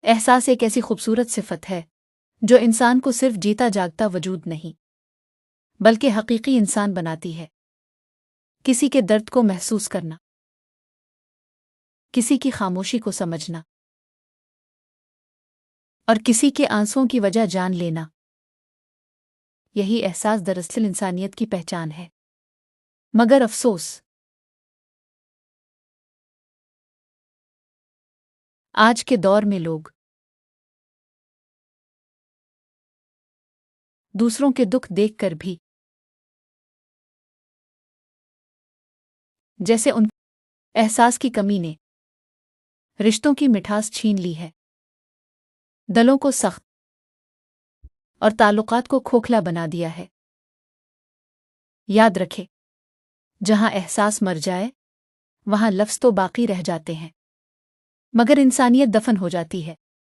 احساس ایک ایسی خوبصورت صفت ہے جو انسان کو صرف جیتا جاگتا وجود نہیں بلکہ حقیقی انسان بناتی ہے۔ کسی کے درد کو محسوس کرنا، کسی کی خاموشی کو سمجھنا اور کسی کے آنسوؤں کی وجہ جان لینا، یہی احساس دراصل انسانیت کی پہچان ہے۔ مگر افسوس، آج کے دور میں لوگ دوسروں کے دکھ دیکھ کر بھی جیسے ان احساس کی کمی نے رشتوں کی مٹھاس چھین لی ہے، دلوں کو سخت اور تعلقات کو کھوکھلا بنا دیا ہے۔ یاد رکھے، جہاں احساس مر جائے وہاں لفظ تو باقی رہ جاتے ہیں مگر انسانیت دفن ہو جاتی ہے۔